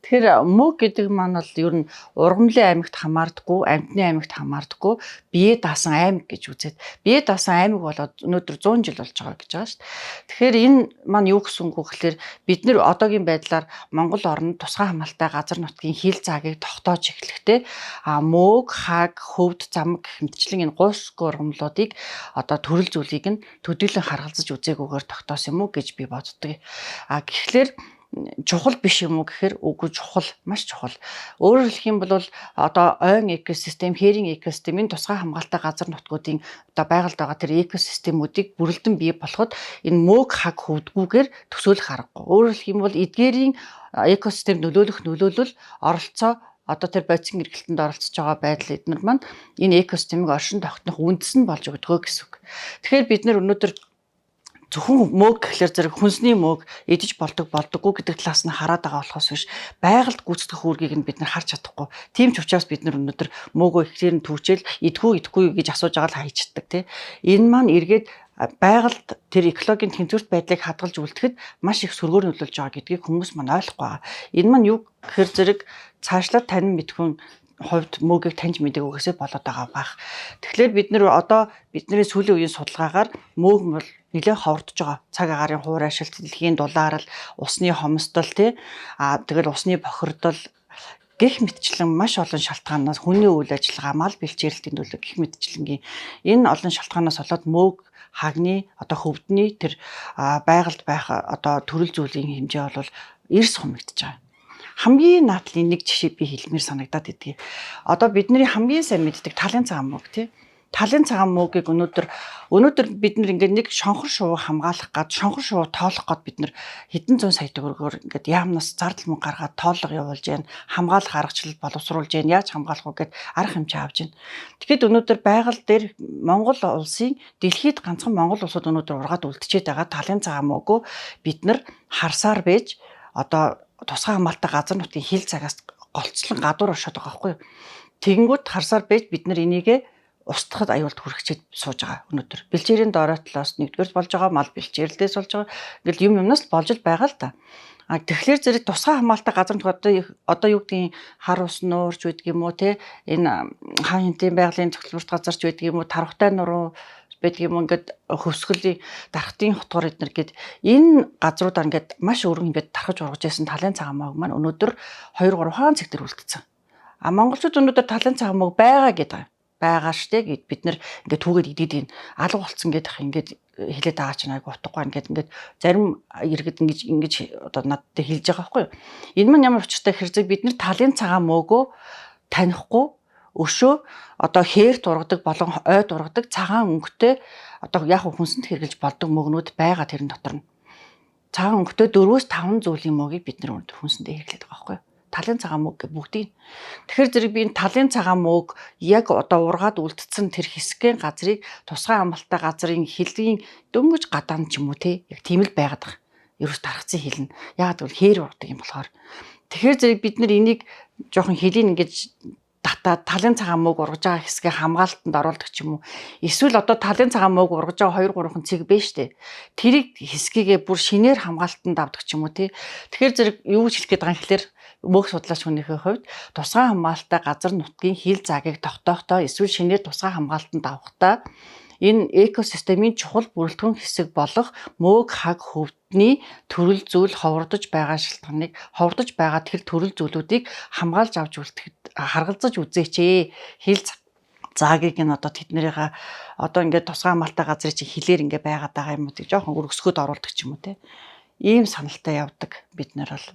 Тэгэхээр мөг гэдэг маань бол ер нь ургамлын аймагт хамаардаггүй, амьтны аймагт хамаардаггүй, бие даасан аймаг гэж үзээд. Бие даасан аймаг болоод өнөөдөр 100 жил болж байгаа гэж байгаа шүү дээ. Тэгэхээр энэ маань юу гэсэн үг вэ гэхээр бид нэр одоогийн байдлаар Монгол орнд тусгай хамгаалалтай газар нутгийн хил заагийг тогтоож эхлэхдээ мөг, хаг, хөвд, замаг гэх мэтчлэн энэ гуйсгүй ургамлуудыг одоо төрөл зүйлийг нь төдийлөн харгалзаж үзээгүйгээр тогтоосон юм уу гэж би боддог. Тэгэхээр чухал биш юм уу гэхээр үгүй чухал, маш чухал. Өөрөөр хэлэх юм бол одоо ойн экосистем, хээрийн экосистемийн тусгай хамгаалалтай газар нутгуудын одоо байгальд байгаа тэр экосистемүүдийг бүрэлдэн бий болоход энэ мөг, хаг, хөвдгүүгээр төсөөлөх аргагүй. Өөрөөр хэлэх юм бол эдгээрийн экосистем нөлөөлөл оролцоо одоо тэр бодисын эргэлтэнд оролцож байгаа байдал эднэр маань энэ экосистемийг оршин тогтнох үндэс нь болж өгдөгөө гэсэн үг. Тэгэхээр бид нэр өнөөдөр зөвхөн мөг гэхлээр зэрэг хүнсний мөг идэж болдоггүй гэдэг талаас нь хараад байгаа болохоос биш байгальд гүйцэтгэх үүргийг нь бид нар харж чадахгүй. Тийм ч учраас бид нар өнөөдөр мөгөө ихлээр нь түүчээл идгүй гэж асууж байгаа л хайчдаг тий. Энэ маань эргээд байгальд тэр экологийн тэнцвэрт байдлыг хадгалж үлдэхэд маш их сөргөөр нөлөөлж байгаа гэдгийг хүмүүс маань ойлгохгүй байгаа. Энэ маань юу гэхээр зэрэг цаашлаад танин мэдхүн хувьд мөгийг таньж мэдэг үгээсээ болоод байгаа бах. Тэгэхээр бид нэр одоо бидний сүүлийн үеийн судалгаагаар мөг бол нэлээд ховордож байгаа. Цаг агаарын хуур ашиглалт, дэлхийн дулаарл, усны хомсдол тэгэл усны бохирдол гэх мэтчлэн маш олон шалтгаанаас хүний үйл ажиллагаа, мал бэлчээрэлтийн төлөв гэх мэтчлэнгийн энэ олон шалтгаанаас болоод мөг хагны одоо хөвдний тэр байгальд байх одоо төрөл зүйлийн хэмжээ бол эрс хумигдж байгаа. Хамгийн наадлын нэг жишээ би хэлмээр санагдаад идэгий. Одоо бидний хамгийн сайн мэддэг талын цагаан мөг тий. Талын цагаан мөгийг өнөөдөр бид нэг шонхор шувуу хамгаалах гад шонхор шувуу тоолох гад бид хэдэн зуун сая төгрөгөөр ингээд яамнаас зардал мөнгө гаргаад тоолго явуулж байна. Хамгаалах аргачлал боловсруулж байна. Яаж хамгаалах вэ гэд арга хэмжээ авж байна. Тэгэхэд өнөөдөр байгаль дээр Монгол улсын дэлхийд ганцхан Монгол улсууд өнөөдөр ургаад үлдчихэд байгаа талын цагаан мөгөө бид харсаар байж одоо тусгай хамгаалалтай газар нутгийн хил цагаас голцлон гадуур оршоод байгаа байхгүй юу. Тэгэнгүүт харсаар байж бид энийг устгахад аюулт хүрэгчээд сууж байгаа өнөөдөр. Бэлчээрийн доороотлоос нэгдүгээр болж байгаа, мал бэлчээрлээс болж байгаа. Ингээл юмнаас л болж байгаа л да. Тэгэхээр зэрэг тусгай хамгаалалтай газар нутгад одоо юу гэдгийг хар ус нуурч байдаг юм уу те энэ хаан хинтийн байгалийн зөвлөлт газарч байдаг юм уу тархтай нуруу байдаг юм ингээд хөвсгөлийн дархтын хотгоор эднэр гээд энэ газруудаар ингээд маш өргөн ингээд тархаж ургаж байсан талын цагаан мөг маань өнөөдөр 2-3 хаан цэг төр үлдсэн. Монголчууд өнөөдөр талын цагаан мөг байгаа гэдэг байгаа штэ гэд бид нэр ингээд түүгээд идэд ийн алга болцсон гэдэг ингээд хэлээд байгаа ч айгу утгагүй ингээд зарим иргэд ингэж одоо надад хэлж байгаа байхгүй юу. Энэ маань ямар учиртай хэрэг бид нэр талын цагаан мөгөө танихгүй өшөө одоо хээр дургадаг болон ой дургадаг цагаан өнгөтэй одоо яг хүнсэнд хэрглэж болдог мөгнүүд байгаа тэрэн дотор нь. Цагаан өнгөтэй 4-5 зүйлийн мөгийг бид нэр өндөр хүнсэндээ хэрглээд байгаа байхгүй юу. Талын цагаан мөг гэх бүгдийг. Тэгэхээр зэрэг би энэ талын цагаан мөг яг одоо ургаад үлдсэн тэр хэсгийн газрыг тусгай хамгаалалтай газрын хилгийн дөнгөж гадаан ч юм уу те яг тийм л байгаад байгаа. Ерөөс тархацсан хилнэ. Яагаад гэвэл хээр ургадаг юм болохоор. Тэгэхээр зэрэг бид нар энийг жоохон хилийн ингэж талын цагаан мөг ургаж байгаа хэсгээ хамгаалалтанд оруулдаг ч юм уу. Эсвэл одоо талын цагаан мөг ургаж байгаа 2-3 цэг бэ штэ. Тэрийг хэсгийгээ бүр шинээр хамгаалалтанд авдаг ч юм уу тий. Тэгэхээр зэрэг юу гэж хэлэх гээд байгаа юм гэхээр мөг судлаач хүнийхээ хувьд тусгай хамгаалалтай газар нутгийн хил заагийг тогтоохдоо эсвэл шинээр тусгай хамгаалалтанд авахдаа энэ экосистемийн чухал бүрэлдэхүүн хэсэг болох мөг хаг хөвдний төрөл зүйл ховордож байгаа шалтгааныг ховордож байгаа тэр төрөл зүйлүүдийг хамгаалж авч үлдэхэд харгалзаж үзээч ээ. Хил заагийг нь одоо тэднэрийнхээ одоо ингээд тусгай хамгаалалтай газрын чи хилээр ингээд байгаад байгаа юм уу тийм жоохон өргөсгөөд оруулдаг ч юм уу те. Ийм саналтай явдаг бид нар бол